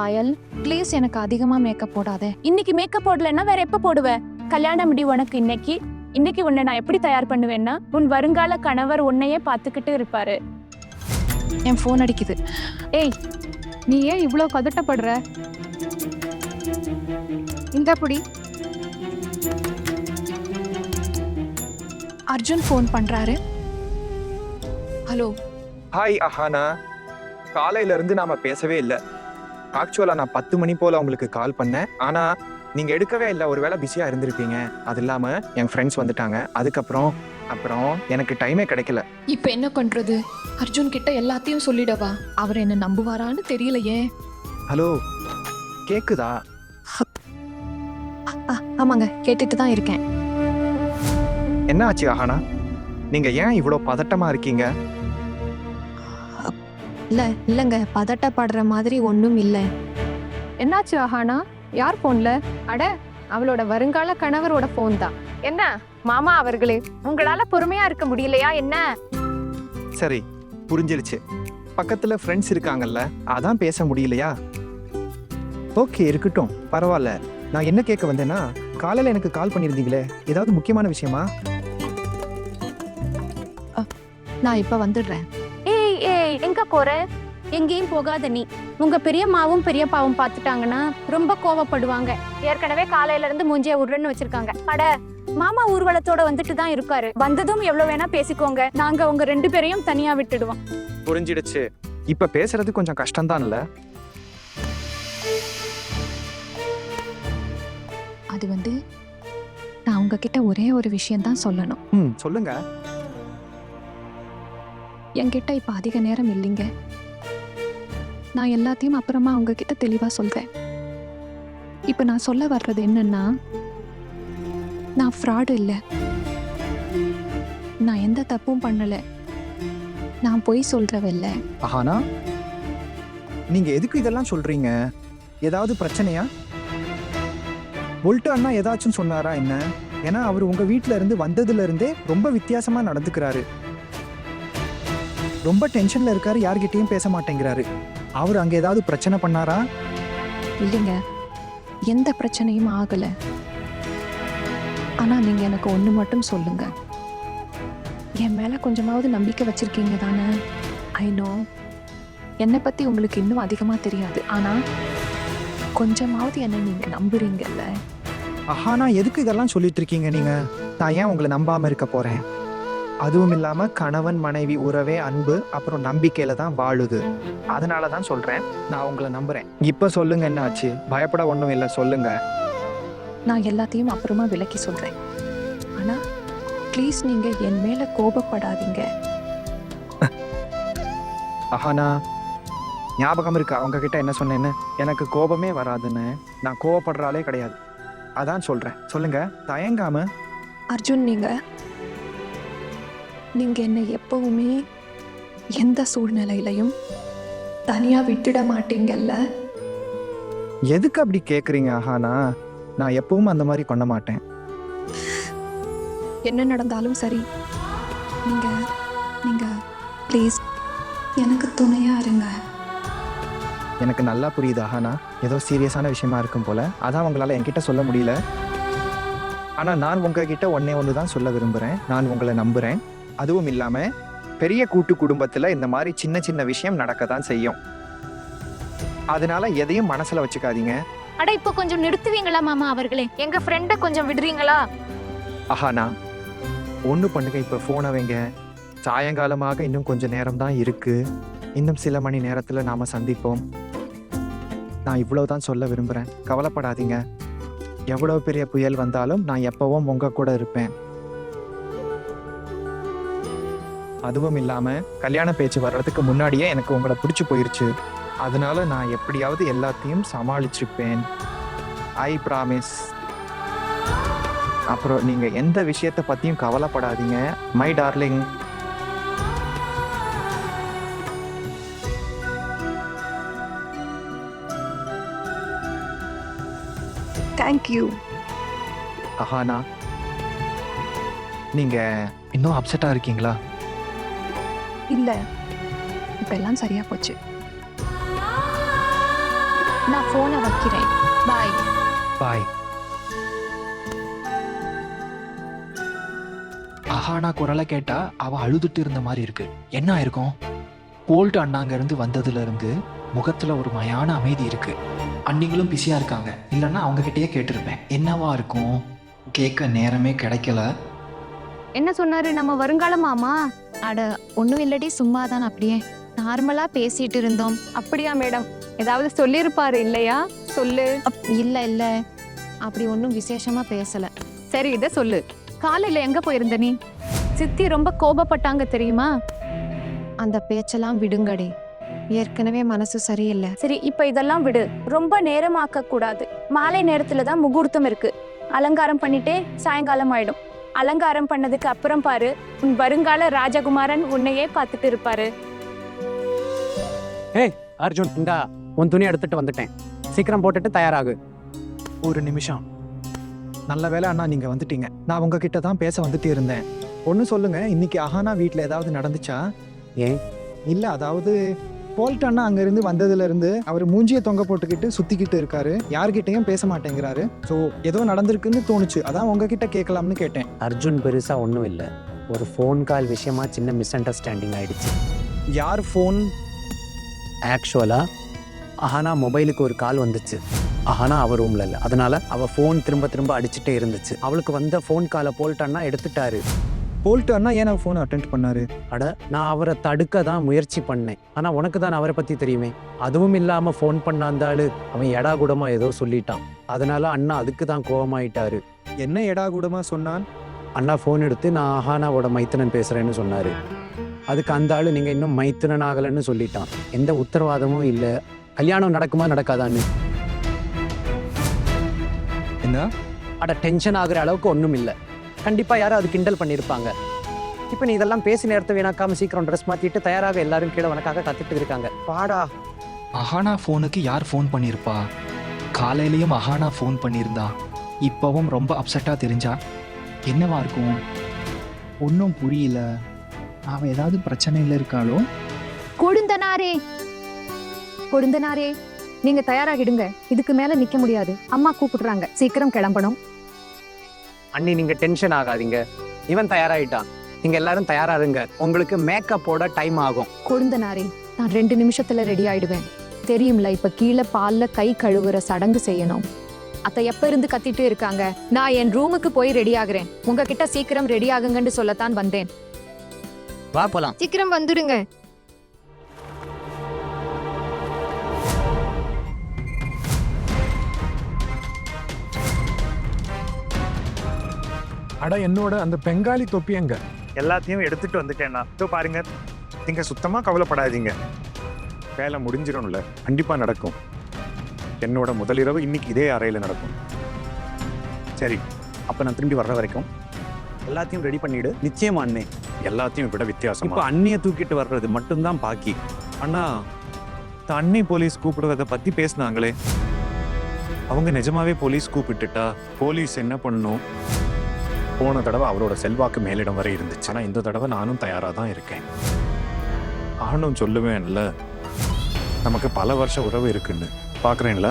பாயல், please எனக்கு அதிகமா makeup போடாதே. இன்னைக்கு மேக்கப் போடலன்னா வேற எப்ப போடுவ? கல்யாணம் முடி உனக்கு இன்னைக்கு உன்னை நான் எப்படி தயார் பண்ணுவேன்னா, உன் வருங்கால கணவர் உன்னையே பார்த்துக்கிட்டு இருப்பாரு. என் போன் அடிக்குது. ஏய், நீ ஏன் இவ்வளோ பதட்டப்படுற? இந்த புடி. அர்ஜுன் ஃபோன் பண்றாரு. ஹலோ. ஹாய் அஹானா, காலையில இருந்து நாம பேசவே இல்லை. ஆக்சுவலா நான் 10 மணி போல உங்களுக்கு கால் பண்ணேன், ஆனா நீங்க எடுக்கவே இல்லை. ஒருவேளை பிஸியா இருந்திருப்பீங்க. அது இல்லாம என் ஃப்ரெண்ட்ஸ் வந்துட்டாங்க. அப்புறம் எனக்கு டைமே கிடைக்கல. இப்ப என்ன பண்றது? அர்ஜுன் கிட்ட எல்லாத்தையும் சொல்லிடவா? அவர் என்ன நம்புவாரான்னு தெரியலையே. ஹலோ, கேக்குதா? ஆமாங்க, கேட்டுட்டு தான் இருக்கேன். என்ன ஆச்சு அஹானா? நீங்க ஏன் இவ்வளோ பதட்டமா இருக்கீங்க? இல்லங்க, பதட்டப்படுற மாதிரி ஒன்றும் இல்லை. என்னாச்சு அஹானா? யார் போன்ல? அட, அவளோட வருங்கால கணவரோட போன் தான். என்ன மாமா அவர்களே, உங்களால பொறுமையா இருக்க முடியலையா என்ன? சரி, புரிஞ்சிருச்சு. பக்கத்துல ஃப்ரெண்ட்ஸ் இருக்காங்கல்ல, அதான் பேச முடியலையா? ஓகே, இருக்கட்டும், பரவாயில்ல. நான் என்ன கேட்க வந்தேன்னா, காலையில எனக்கு கால் பண்ணியிருந்தீங்களே, ஏதாவது முக்கியமான விஷயமா? நான் இப்ப வந்துடுறேன். ஏய், எங்க போற? எங்கேயும் போகாத நீ. உங்க பெரியம்மாவும் பெரியப்பாவும் பார்த்துட்டாங்கன்னா ரொம்ப கோவப்படுவாங்க. ஏற்கனவே காலையில இருந்து மூஞ்சிய உருன்னு வச்சிருக்காங்க. அட, மாமா ஊர்வலத்தோட வந்துட்டு தான் இருக்காரு. வந்ததும் எவ்வளவு வேணா பேசிக்கோங்க. நாங்க உங்க 2 பேரையும் தனியா விட்டுடுவோம். புரிஞ்சிடுச்சு. இப்ப பேசுறது கொஞ்சம் கஷ்டம்தான்ல? அது நான் உங்ககிட்ட ஒரே ஒரு விஷயம் தான் சொல்லணும். சொல்லுங்க. என்கிட்ட இப்ப அதிக நேரம் இல்லைங்க. நான் எல்லாத்தையும் அப்புறமா உங்ககிட்ட தெளிவா சொல்றேன். இப்ப நான் சொல்ல வர்றது என்னன்னா, நான் ஃப்ராடு இல்லை. நான் எந்த தப்பும் பண்ணல. நான் பொய் சொல்றவில்லை. ஆனா நீங்க எதுக்கு இதெல்லாம் சொல்றீங்க? ஏதாவது பிரச்சனையா? பொல்ட்டு அண்ணா ஏதாச்சும் சொன்னாரா என்ன? ஏன்னா அவர் உங்க வீட்டுல இருந்து வந்ததுல இருந்தே ரொம்ப வித்தியாசமா நடந்துக்கிறாரு. ரொம்ப டென்ஷன்ல இருக்காரு, யார்கிட்டயும் பேச மாட்டேங்கிறாரு. அவர் அங்க ஏதாவது பிரச்சனை பண்ணாரா? இல்லைங்க, எந்த பிரச்சனையும் ஆகல. ஆனா நீங்க எனக்கு ஒண்ணு மட்டும் சொல்லுங்க, என் மேல கொஞ்சமாவது நம்பிக்கை வச்சிருக்கீங்க தானே? ஐ நோ, என்னை பத்தி உங்களுக்கு இன்னும் அதிகமா தெரியாது, ஆனா கொஞ்சமாவது என்ன நீங்க நம்புறீங்கல்ல? ஆனா எதுக்கு இதெல்லாம் சொல்லிட்டு இருக்கீங்க நீங்க? நான் ஏன் உங்களை நம்பாம இருக்க போறேன்? அதுவும் இல்லாம கணவன் மனைவி உறவே அன்பு அப்புறம் நம்பிக்கையில தான் வாழுது. அதனால தான் சொல்றேன், நான் உங்களை நம்புறேன். இப்ப சொல்லுங்க, என்ன ஆச்சு? பயப்பட ஒண்ணும் இல்லை, சொல்லுங்க. நான் எல்லாத்தையும் அப்புறமா விளக்கி சொல்றேன். ஆனா ப்ளீஸ் நீங்க என் மேல கோபப்படாதீங்க. ஆனா ஞாபகம் இருக்கா உங்ககிட்ட என்ன சொன்னேன்னு? எனக்கு கோபமே வராதுன்னு. நான் கோபப்படுறாலே கிடையாது. அதான் சொல்றேன், சொல்லுங்க, தயங்காம. அர்ஜுன், நீங்க என்னை எப்பவுமே எந்த சூழ்நிலையிலையும் தனியா விட்டுட மாட்டீங்கல்ல? எதுக்கு அப்படி கேக்குறீங்க ஆஹானா? நான் எப்பவும் அந்த மாதிரி பண்ண மாட்டேன். என்ன நடந்தாலும் சரி, நீங்க ப்ளீஸ் எனக்கு துணையா இருங்க. எனக்கு நல்லா புரியுது ஆஹானா, ஏதோ சீரியஸான விஷயமா இருக்கும் போல. அதான் உங்களால என்கிட்ட சொல்ல முடியல. ஆனா நான் உங்ககிட்ட ஒண்ணு தான் சொல்ல விரும்புறேன். நான் உங்களை நம்புறேன். அதுவும் இல்லாம பெரிய கூட்டு குடும்பத்துல இந்த மாதிரி சின்ன சின்ன விஷயம் நடக்க தான் செய்யும். அதனால எதையும் மனசுல வச்சுக்காதீங்க. அட, இப்போ கொஞ்சம் நிறுத்துவீங்களா மாமா அவர்களே? எங்க ஃப்ரெண்ட கொஞ்சம் விடுறீங்களா? ஆஹானா, ஒண்ணு பண்ணுங்க, இப்ப போனை வைங்க. சாயங்காலமாக இன்னும் கொஞ்சம் நேரம் தான் இருக்கு. இன்னும் சில மணி நேரத்துல நாம சந்திப்போம். நான் இவ்வளவுதான் சொல்ல விரும்புறேன். கவலைப்படாதீங்க. எவ்வளவு பெரிய புயல் வந்தாலும் நான் எப்பவும் உங்க கூட இருப்பேன். அதுவும் இல்லாம கல்யாண பேச்சு வர்றதுக்கு முன்னாடியே எனக்கு உங்களை பிடிச்சு போயிருச்சு. அதனால நான் எப்படியாவது எல்லாத்தையும் சமாளிச்சுப்பேன். I promise. அப்புறம் நீங்க எந்த விஷயத்தை பத்தியும் கவலைப்படாதீங்க மை டார்லிங். தேங்க்யூ. ஆஹானா, நீங்க இன்னும் அப்செட்டா இருக்கீங்களா? இல்ல, இப்ப எல்லாம் சரியா போச்சு. நான் போனை வைக்கிறேன். பாய். பாய். அஹானா குரலை கேட்டா அவ அழுதுட்டு இருந்த மாதிரி இருக்கு. என்ன ஆயிருக்கும்? போல்ட் அண்ணாங்க இருந்து வந்ததுல இருந்து முகத்துல ஒரு மயான அமைதி இருக்கு. அன்னிங்களும் பிஸியா இருக்காங்க, இல்லைன்னா அவங்க கிட்டயே கேட்டிருப்பேன். என்னவா இருக்கும்? கேட்க நேரமே கிடைக்கல. என்ன சொன்னாரு நம்ம வருங்கால மாமா? அட ஒண்ணும் இல்லடி, சும்மா தான் அப்படியே நார்மலா பேசிட்டு இருந்தோம். அப்படியா மேடம்? ஏதாவது சொல்லியிருப்பாரு இல்லையா? சொல்லு. இல்ல இல்ல, அப்படி ஒன்றும் விசேஷமா பேசல. சரி, இதை சொல்லு. காலையில எங்க போயிருந்த நீ? சித்தி ரொம்ப கோபப்பட்டாங்க தெரியுமா? அந்த பேச்செல்லாம் விடுங்கடி, ஏற்கனவே மனசு சரியில்லை. சரி, இப்ப இதெல்லாம் விடு. ரொம்ப நேரமாக்க கூடாது. மாலை நேரத்துல தான் முகூர்த்தம் இருக்கு. அலங்காரம் பண்ணிட்டே சாயங்காலம் ஆயிடும். அலங்காரம் பண்ணதுக்கு அப்புறம் பாரு, உன் வருங்கால ராஜகுமாரன் உன்னையே பார்த்துட்டு இருப்பாரு. ஏய் அர்ஜுன், இந்தா உன் துணி எடுத்துட்டு வந்துட்டேன். சீக்கிரம் போட்டுட்டு தயாராகு. ஒரு நிமிஷம். நல்ல வேளை அண்ணா நீங்க வந்துட்டீங்க. நான் உங்ககிட்ட தான் பேச வந்துட்டே இருந்தேன். ஒன்று சொல்லுங்க, இன்னைக்கு அஹானா வீட்டில் ஏதாவது நடந்துச்சா? ஏன்? இல்லை, அதாவது போல்ட் அண்ணா அங்கேருந்து வந்ததுலேருந்து அவர் மூஞ்சியை தொங்க போட்டுக்கிட்டு சுற்றிக்கிட்டு இருக்காரு. யார்கிட்டையும் பேச மாட்டேங்கிறாரு. ஸோ ஏதோ நடந்திருக்குன்னு தோணுச்சு, அதான் உங்ககிட்ட கேட்கலாம்னு கேட்டேன். அர்ஜுன், பெருசா ஒன்றும் இல்லை. ஒரு ஃபோன் கால் விஷயமா சின்ன மிஸ் அண்டர்ஸ்டாண்டிங் ஆயிடுச்சு. யார் ஃபோன்? ஆக்சுவலா அஹானா மொபைலுக்கு ஒரு கால் வந்துச்சு. அஹானா அவ ரூம்ல இல்லை, அதனால அவ ஃபோன் திரும்ப திரும்ப அடிச்சுட்டே இருந்துச்சு. அவளுக்கு வந்த ஃபோன் காலை போல்ட் அண்ணா எடுத்துட்டாரு. போல்ட் அண்ணா ஏன் ஃபோன் அட்டென்ட் பண்ணாரு? அட, நான் அவரை தடுக்க தான் முயற்சி பண்ணேன். ஆனா உனக்கு தான் அவரை பத்தி தெரியுமே. அதுவும் இல்லாம ஃபோன் பண்ணாந்தாளு அவன் எடா கூடமா ஏதோ சொல்லிட்டான். அதனால அண்ணா அதுக்கு தான் கோவமாயிட்டாரு. என்ன எடா கூடமா சொன்னான்? அண்ணா ஃபோன் எடுத்து நான் அஹானாவோட மைத்துனன் பேசுறேன்னு சொன்னாரு. அதுக்கு அந்த ஆளு நீங்க இன்னும் மைத்துனன் ஆகலன்னு சொல்லிட்டான். எந்த உத்தரவாதமும் இல்லை. கல்யாணம் நடக்குமா நடக்காதான்னு. என்ன? அட, டென்ஷன் ஆகுற அளவுக்கு ஒன்றும் இல்லை. கண்டிப்பா யாரும் அது கிண்டல் பண்ணியிருப்பாங்க. இப்போ நீ இதெல்லாம் பேசி நேரத்தை வீணாக்காம சீக்கிரம் ட்ரெஸ் மாத்திட்டு தயாராக எல்லாரும் கீழே உனக்காக கத்துட்டு இருக்காங்க. பாடா. அஹானா ஃபோனுக்கு யார் ஃபோன் பண்ணியிருப்பா? காலையிலயும் அஹானா ஃபோன் பண்ணியிருந்தா. இப்பவும் ரொம்ப அப்செட்டா தெரிஞ்சா என்னவா இருக்கும்? ஒன்றும் புரியல. அவன் ஏதாவது பிரச்சனையில் இருக்காளோ? கொழுந்தனாரே, கொழுந்தனாரே, நீங்க தயாராகிடுங்க. இதுக்கு மேல நிக்க முடியாது. அம்மா கூப்பிடுறாங்க, சீக்கிரம் கிளம்பணும். அண்ணி, நீங்க டென்ஷன் ஆகாதீங்க. இவன் தயாராகிட்டான். நீங்க எல்லாரும் தயாராருங்க. உங்களுக்கு மேக்கப்போட டைம் ஆகும். கொழுந்தனாரே, நான் 2 நிமிஷத்துல ரெடி ஆயிடுவேன். தெரியும்ல, இப்ப கீழே பால்ல கை கழுவுற சடங்கு செய்யணும். அத்தை எப்ப இருந்து கத்திட்டு இருக்காங்க. நான் என் ரூமுக்கு போய் ரெடி ஆகுறேன். உங்ககிட்ட சீக்கிரம் ரெடி ஆகுங்கன்னு சொல்லத்தான் வந்தேன். வா போலாம். சீக்கிரம் வந்துடுங்க. அட, என்னோட அந்த பெங்காலி தொப்பி எங்க? எல்லாத்தையும் எடுத்துட்டு வந்துட்டேன்னா இதோ பாருங்க. நீங்க சுத்தமா கவலைப்படாதீங்க, வேலை முடிஞ்சிடும்ல. கண்டிப்பா நடக்கும். என்னோட முதலிரவு இன்னைக்கு இதே அறையில நடக்கும். சரி, அப்ப நான் திரும்பி வர்ற வரைக்கும் எல்லாத்தையும் ரெடி பண்ணிடு. நிச்சயமா அண்ணே. எல்லாத்தையும் விட வித்தியாசம். இப்போ அண்ணியை தூக்கிட்டு வர்றது மட்டும்தான் பாக்கி. அண்ணா, அண்ணி போலீஸ் கூப்பிடுறத பத்தி பேசினாங்களே, அவங்க நிஜமாவே போலீஸ் கூப்பிட்டுட்டா போலீஸ் என்ன பண்ணும்? போன தடவை அவரோட செல்வாக்கு மேலிடம் வரை இருந்துச்சு. ஆனா இந்த தடவை நானும் தயாரா தான் இருக்கேன். ஆனும் சொல்லுவேன்ல, நமக்கு பல வருஷ உறவு இருக்குன்னு. பாக்குறேன்ல,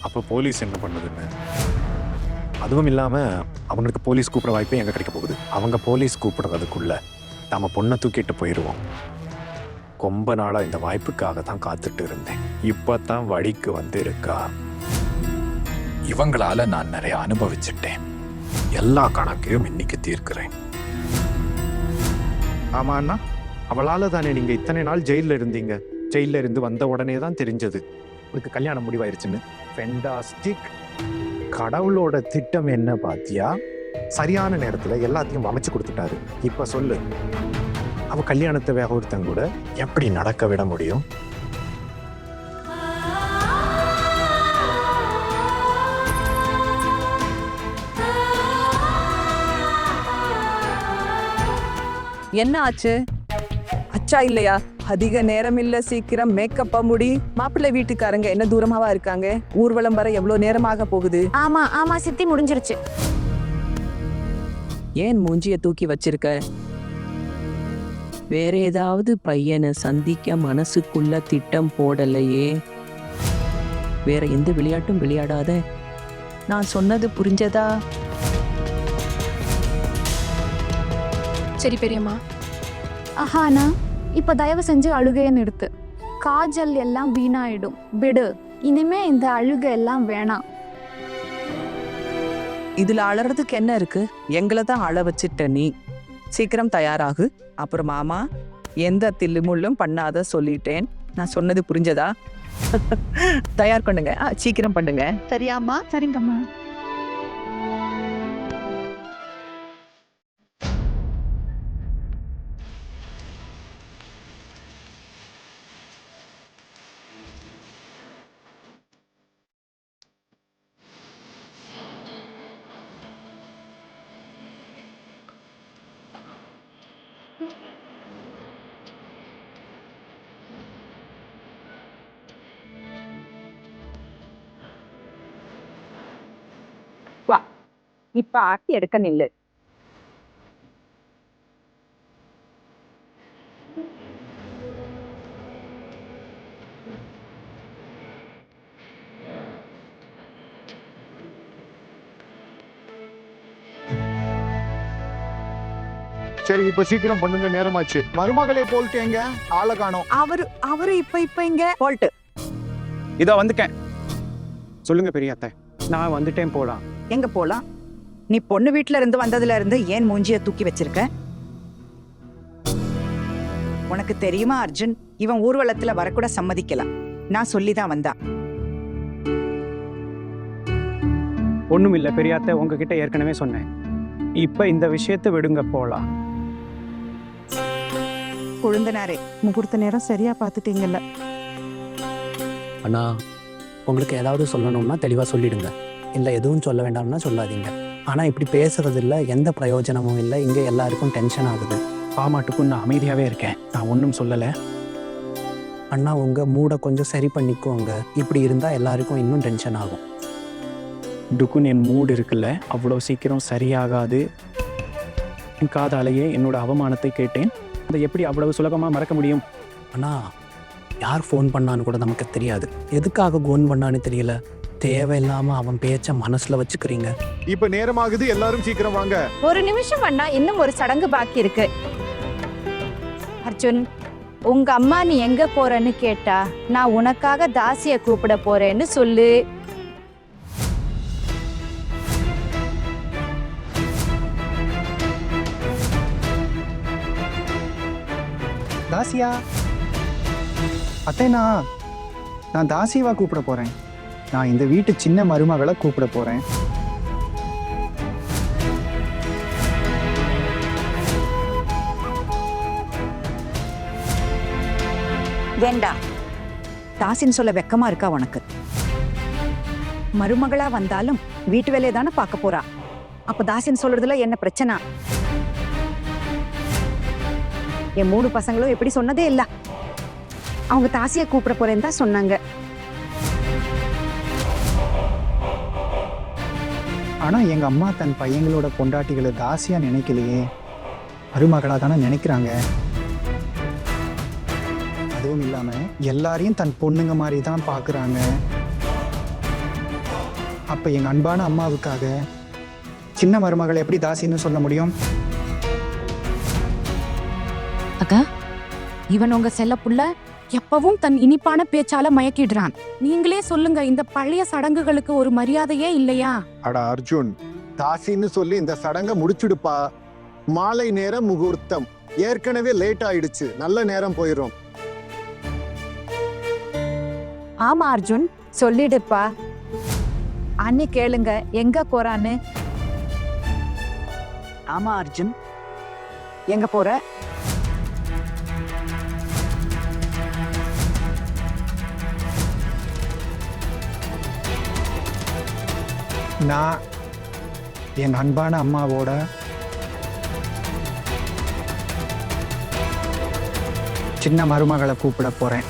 அப்ப போலீஸ் என்ன பண்ணுதுன்னு. அதுவும் இல்லாம அவங்களுக்கு போலீஸ் கூப்பிட வாய்ப்பே எங்க கிடைக்க போகுது. அவங்க போலீஸ் கூப்பிடுறதுக்குள்ள நம்ம பொண்ணை தூக்கிட்டு போயிடுவோம். ரொம்ப நாளா இந்த வாய்ப்புக்காக தான் காத்துட்டு இருந்தேன். இப்பதான் வழிக்கு வந்து இருக்கா. இவங்களால நான் நிறைய அனுபவிச்சுட்டேன். எல்லா கணக்கையும் இன்னைக்கு தீர்க்கிறேன். ஆமா அண்ணா, அவளால தானே நீங்க இத்தனை நாள் ஜெயில இருந்தீங்க. ஜெயில இருந்து வந்த உடனே தான் தெரிஞ்சது உங்களுக்கு கல்யாணம் முடிவாயிருச்சுன்னு. ஃபென்டாஸ்டிக். கடவுளோட திட்டம் என்ன பாத்தியா? சரியான நேரத்துல எல்லாத்தையும் அமைச்சு கொடுத்துட்டாரு. இப்ப சொல்லு, அவ கல்யாணத்தை வேக ஒருத்தங்க கூட எப்படி நடக்க விட முடியும்? என்ன ஆச்சு? அச்சா இல்லையா? அதிக நேரம் இல்ல, சீக்கிரம் மேக்கப்பா முடி. மாப்பிள்ளை வீட்டுக்காரங்க என்ன தூரமாவா இருக்காங்க? ஊர்வலம் வர எவ்வளவு நேரமாக போகுது? ஆமா ஆமா சித்தி, முடிஞ்சிருச்சு. ஏன் மூஞ்சிய தூக்கி வச்சிருக்க? வேற ஏதாவது பையனை சந்திக்க மனசுக்குள்ள திட்டம் போடலையே? வேற எந்த விளையாட்டும் விளையாடாத. நான் சொன்னது புரிஞ்சதா? சரி பெரியம்மா. ஆஹானா இப்ப தயவு செஞ்சு அழுகையை நிறுத்து. காஜல் எல்லாம் வீணாயிடும், விடு. இனிமே இந்த அழுகை எல்லாம் வேணாம். இதுல அழறதுக்கு என்ன இருக்கு? எங்களை தான் அழ வச்சிட்ட நீ. சீக்கிரம் தயாராகு. அப்புறம் மாமா, எந்த தில்லுமுள்ளும் பண்ணாத சொல்லிட்டேன். நான் சொன்னது புரிஞ்சதா? தயார் பண்ணுங்க. சீக்கிரம் பண்ணுங்க. சரியாம்மா? சரிங்கம்மா. வா, இப்ப ஆட்டி எடுக்க நில்லு. சரி இப்ப சீக்கிரம் பண்ணுங்க, நேரமாச்சு. மருமகளே போல்ட்டு எங்க? ஆளை காணோம். அவரு இப்ப இங்க போல்ட்டு. இதோ வந்துட்டேன். சொல்லுங்க பெரிய அத்தை. நான் வந்துட்டேன், போலாம். எங்க போலாம்? நீ பொண்ணு வீட்டுல இருந்து வந்ததுல இருந்து ஏன் மூஞ்சிய தூக்கி வச்சிருக்க? உனக்கு தெரியுமா அர்ஜுன், இவன் ஊர்வலத்துல வரக்கூட சம்மதிக்கலாம். நான் சொல்லிதான் வந்தான். ஒண்ணும் இல்ல பெரிய அத்தை, உங்ககிட்ட ஏற்கனவே சொன்னேன். இப்ப இந்த விஷயத்தை விடுங்க, போலாம். கொழுந்தனாரே, முகூர்த்த நேரம் சரியா பாத்துட்டீங்கல்ல? அண்ணா, உங்களுக்கு ஏதாவது சொல்லணும்னா தெளிவா சொல்லிடுங்க. இல்லை எதுவும் சொல்ல வேண்டாம்னா சொல்லாதீங்க. ஆனால் இப்படி பேசுறது இல்லை, எந்த பிரயோஜனமும் இல்லை. இங்கே எல்லாருக்கும் டென்ஷன் ஆகுது. பாமாட்டுக்கும் நான் அமைதியாகவே இருக்கேன். நான் ஒன்றும் சொல்லலை. அண்ணா, உங்கள் மூடை கொஞ்சம் சரி பண்ணிக்கோங்க. இப்படி இருந்தால் எல்லாருக்கும் இன்னும் டென்ஷன் ஆகும். டுக்குன்னு என் மூடு இருக்குல்ல, அவ்வளோ சீக்கிரம் சரியாகாது. என் காதாலேயே என்னோட அவமானத்தை கேட்டேன். அதை எப்படி அவ்வளவு சுலபமாக மறக்க முடியும்? அண்ணா, யார் ஃபோன் பண்ணான்னு கூட நமக்கு தெரியாது. எதுக்காக ஃபோன் பண்ணான்னு தெரியல. தேவையில்லாம அவன் பேச்ச மனசுல வச்சுக்கிறீங்க. இப்ப நேரமாகுது, எல்லாரும் சீக்கிரம் வாங்க. ஒரு நிமிஷம் அண்ணா, இன்னும் ஒரு சடங்கு பாக்கி இருக்கு. அர்ஜுன், உங்க அம்மா நீ எங்க போறன்னு கேட்டா, நான் உனக்காக தாசிய கூப்பிட போறேன்னு சொல்லு. தாசியா? அத்தை, நான் தாசியவா கூப்பிட போறேன். நான் இந்த வீட்டு சின்ன மருமகளை கூப்பிட போறேன். வேண்டாம். தாசின்னு சொல்ல வெக்கமா இருக்கா உனக்கு? மருமகளா வந்தாலும் வீட்டு வேலையை தானே பார்க்க போறா. அப்ப தாசின்னு சொல்றதுல என்ன பிரச்சனை? என் 3 பசங்களும் எப்படி சொன்னதே இல்ல. அவங்க தாசியை கூப்பிட போறேன்னு தான் சொன்னாங்க. ஆனா எங்க அம்மா தன் பையங்களோட பொண்டாட்டிகளை தாசியா நினைக்கலையே, மருமகளா தானே நினைக்கிறாங்க. அதுவும் இல்லாம எல்லாரையும் தன் பொண்ணுங்க மாதிரி தான் பாக்குறாங்க. அப்ப எங்க அன்பான அம்மாவுக்காக சின்ன மருமகளை எப்படி தாசின்னு சொல்ல முடியும்? அக்கா, இவன் உங்க செல்ல புள்ள எப்பவும் தன் இனிப்பான பேச்சால மயக்கிடுறான். நீங்களே சொல்லுங்க, இந்த பழைய சடங்குகளுக்கு ஒரு மரியாதையே இல்லையா? அட அர்ஜுன், தாசின்னு சொல்லி இந்த சடங்கை முடிச்சுடுப்பா. மாலை நேரம் முகூர்த்தம். ஏற்கனவே லேட் ஆயிடுச்சு, நல்ல நேரம் போயிடும். ஆமா அர்ஜுன், சொல்லிடுப்பா. அண்ணி கேளுங்க, எங்க போறான்னு. ஆமா அர்ஜுன், எங்க போற? நான் என் அன்பான அம்மாவோட சின்ன மருமகளை கூப்பிட போறேன்.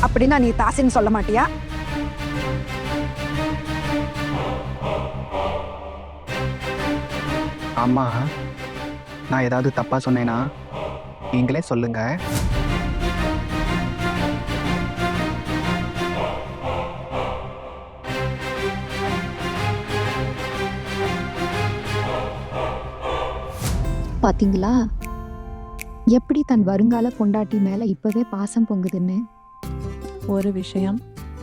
அப்படின்னா நீ தாசின்னு சொல்ல மாட்டியா? அம்மா, நான் ஏதாவது தப்பா சொன்னேனா நீங்களே சொல்லுங்க. பாத்தீங்களா எப்படி தன் வருங்கால பொண்டாட்டி மேல இப்பவே பாசம் பொங்குதுன்னு. ஒரு விஷயம்,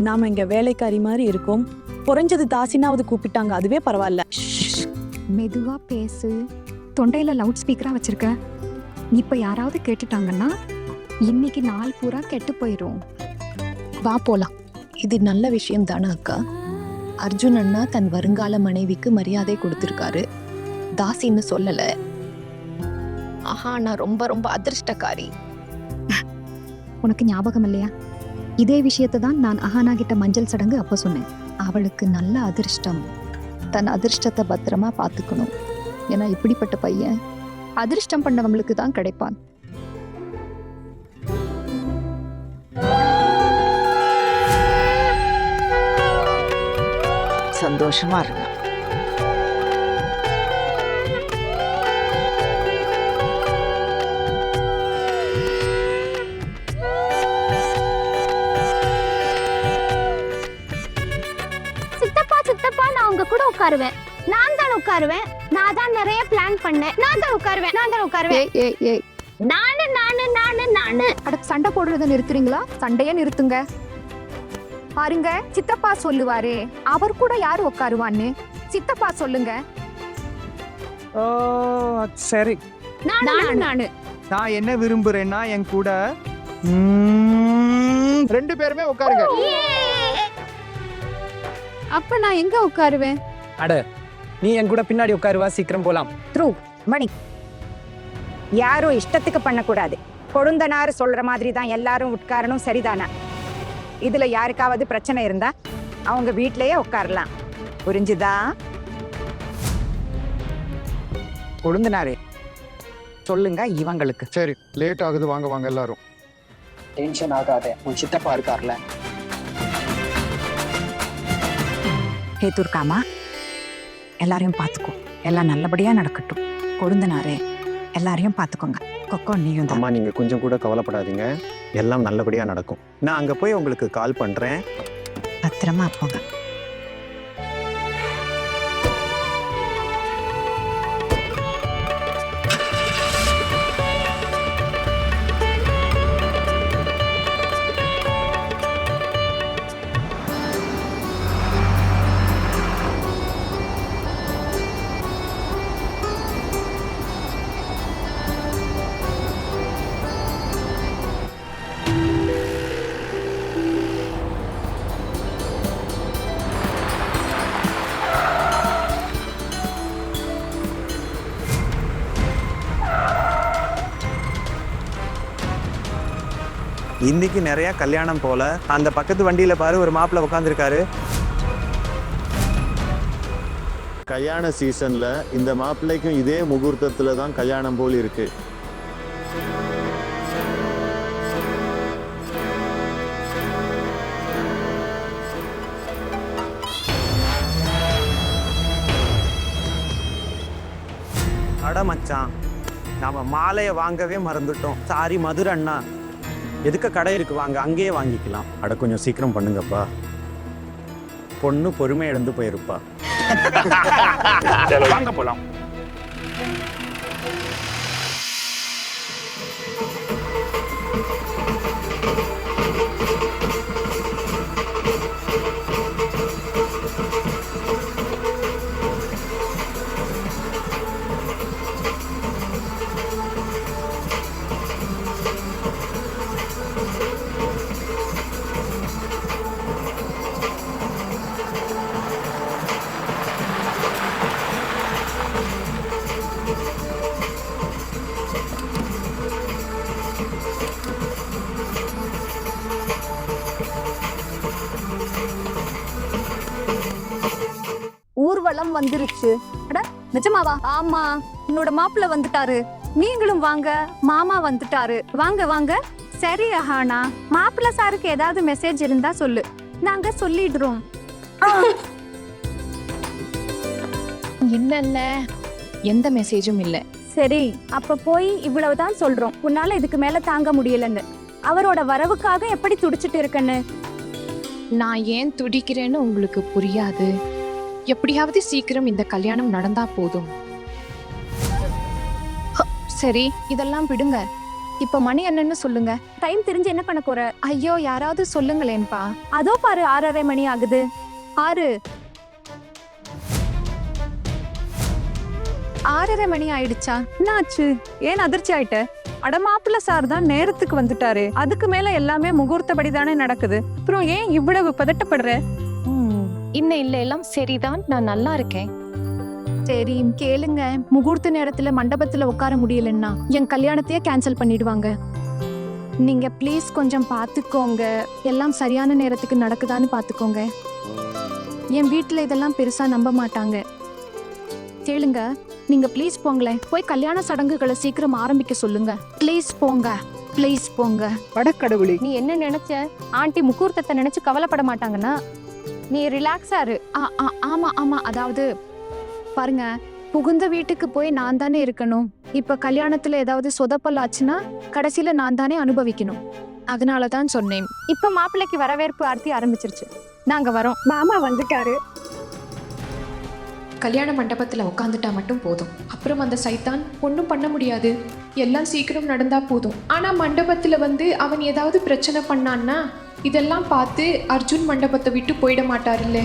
நாம இங்க வேலைக்காரி மாதிரி இருக்கோம், குறைஞ்சது தாசினாவது கூப்பிட்டாங்க, அதுவே பரவாயில்ல. மெதுவா பேசு. தொண்டையில லவுட் ஸ்பீக்கரா வச்சிருக்க. இப்ப யாராவது கேட்டுட்டாங்கன்னா இன்னைக்கு நாள் பூரா கெட்டு போயிரும். வா போலாம். இது நல்ல விஷயம் தானே அக்கா? அர்ஜுன் அண்ணா தன் வருங்கால மனைவிக்கு மரியாதை கொடுத்திருக்காரு, தாசின்னு சொல்லல. ஆஹா, நான் ரொம்ப ரொம்ப அதிர்ஷ்டக்காரி. உனக்கு ஞாபகம் இல்லையா? இதே விஷயத்தை தான் நான் அஹானா கிட்ட மஞ்சள் சடங்கு அப்ப சொன்னேன். அவளுக்கு நல்ல அதிர்ஷ்டம். தன் அதிர்ஷ்டத்தை பத்திரமா பார்த்துக்கணும். ஏன்னா இப்படிப்பட்ட பையன் அதிர்ஷ்டம் பண்ணவங்களுக்கு தான் கிடைப்பான். சந்தோஷமா இருங்க. சித்தப்பா சித்தப்பா, நான் உங்க கூட உட்காருவேன். நான் தான் உட்காருவேன். நான் தான் நிறைய பிளான் பண்ணேன். நான் தான் உட்காருவேன். நானு. அட, சண்டை போடுறத நிறுத்துறீங்களா? சண்டையே நிறுத்துங்க. பாருங்க, சித்தப்பா சொல்லுவாரே, அவர் கூட யாரு உட்காருவான்னு. சித்தப்பா சொல்லுங்க. ஓ சரி, நானு. நான் என்ன விரும்புறேன்னா என் கூட 2 பேருமே உட்காருங்க. அப்ப நான் எங்க உட்காருவேன்? அட, நீ என் கூட பின்னாடி உட்காருவா, சீக்கிரம் போலாம். மணி, யாரும் இஷ்டத்துக்கு பண்ணக்கூடாது. கொழுந்தனார் சொல்ற மாதிரி தான் எல்லாரும் உட்காரணும், சரிதானா? இதுல யாருக்காவது பிரச்சனை இருந்தா அவங்க வீட்லயே உட்காரலாம், புரிஞ்சுதா? கொழுந்தனாரே, சொல்லுங்க இவங்களுக்கு. சரி, லேட் ஆகுது, வாங்க வாங்க எல்லாரும். டென்ஷன் ஆகாத, உன் சித்தப்பா இருக்கார்ல. ஹே துர்காமா, எல்லாரையும் பார்த்துக்கோ. எல்லாம் நல்லபடியா நடக்கட்டும். கொழுந்தனாரே, எல்லாரையும் பார்த்துக்கோங்க. கொக்கோ, நீயும் தான். அம்மா, நீங்க கொஞ்சம் கூட கவலைப்படாதீங்க, எல்லாம் நல்லபடியா நடக்கும். நான் அங்க போய் உங்களுக்கு கால் பண்றேன். பத்திரமா போங்க. இன்னைக்கு நிறைய கல்யாணம் போல. அந்த பக்கத்து வண்டியில பாரு, ஒரு மாப்பிள்ளை உட்காந்துருக்காரு. கல்யாண சீசன்ல இந்த மாப்பிள்ளைக்கும் இதே முகூர்த்தத்துல தான் கல்யாணம் போல் இருக்கு. அட மச்சான், நாம மாலையை வாங்கவே மறந்துட்டோம். சாரி மதுரை அண்ணா. எதுக்கு கடை இருக்கு, வாங்க அங்கேயே வாங்கிக்கலாம். அட கொஞ்சம் சீக்கிரம் பண்ணுங்கப்பா, பொண்ணு பொறுமை இழந்து போயிருப்பா. வாங்க போலாம். ஊர்வலம் வந்துருச்சு. அட, நிஜமாவா? ஆமா, என்னோட மாப்பிள்ள வந்துட்டாரு. நீங்களும் வாங்க, மாமா வந்துட்டாரு. வாங்க வாங்க. சரி அஹானா, மாப்பிள்ள சாருக்கு ஏதாவது மெசேஜ் இருந்தா சொல்லு, நாங்க சொல்லிடுறோம். இல்ல எந்த மெசேஜும் இல்லை. சரி, அப்ப போய் இவ்வளவுதான் சொல்றோம், உன்னால இதுக்கு மேல தாங்க முடியலன்னு. அவரோட வரவுக்காக எப்படி துடிச்சிட்டு இருக்கன்னு. நான் ஏன் துடிக்கிறேன்னு உங்களுக்கு புரியாது. எப்படியாவது சீக்கிரம் இந்த கல்யாணம் நடந்தா போதும். சரி, இதெல்லாம் விடுங்க. இப்ப மணி என்னன்னு சொல்லுங்க. டைம் தெரிஞ்சு என்ன பண்ண போற? ஐயோ, யாராவது சொல்லுங்களேன்பா. அதோ பாரு 6:30 மணி ஆகுது. 6:30 மணி ஆயிடுச்சா? என்னாச்சு? ஏன் அதிர்ச்சி ஆயிட்ட? அட மாப்பிள்ள சார் தான் நேரத்துக்கு வந்துட்டாரு. அதுக்கு மேல எல்லாமே முகூர்த்தப்படி தானே நடக்குது. அப்புறம் ஏன் இவ்வளவு பதட்டப்படுற? இன்னும் இல்ல, எல்லாம் சரிதான், நான் நல்லா இருக்கேன். சரி கேளுங்க, முகூர்த்த நேரத்துல மண்டபத்துல உட்கார முடியலன்னா என் கல்யாணத்தையே கேன்சல் பண்ணிடுவாங்க. நீங்க ப்ளீஸ் கொஞ்சம் பார்த்துக்கோங்க, எல்லாம் சரியான நேரத்துக்கு நடக்குதான்னு பார்த்துக்கோங்க. என் வீட்டுல இதெல்லாம் பெருசா நம்ப மாட்டாங்க. கேளுங்க, நீங்க ப்ளீஸ் போங்களேன், போய் கல்யாண சடங்குகளை சீக்கிரம் ஆரம்பிக்க சொல்லுங்க. ப்ளீஸ் போங்க, ப்ளீஸ் போங்க. வடக்கடவுளே, நீ என்ன நினைச்ச? ஆண்டி முகூர்த்தத்தை நினைச்சு கவலைப்பட மாட்டாங்கன்னா நீ ரிலாக்ஸா இரு. ஆமா ஆமா, அதாவது பாருங்க, புகுந்த வீட்டுக்கு போய் நான் தானே இருக்கணும். இப்ப கல்யாணத்துல ஏதாவது சொதப்பல் ஆச்சுன்னா கடைசியில நான் தானே அனுபவிக்கணும். அதனாலதான் சொன்னேன். இப்ப மாப்பிள்ளைக்கு வரவேற்பு ஆர்த்தி ஆரம்பிச்சிருச்சு. நாங்க வரோம். மாமா வந்துட்டாரு. கல்யாண மண்டபத்துல உட்காந்துட்டா மட்டும் போதும். அப்புறம் அந்த சைத்தான் ஒன்றும் பண்ண முடியாது. எல்லாம் சீக்கிரம் நடந்தா போதும். ஆனா மண்டபத்துல வந்து அவன் ஏதாவது பிரச்சனை பண்ணான்னா இதெல்லாம் பார்த்து அர்ஜுன் மண்டபத்தை விட்டு போயிட மாட்டாருல்ல.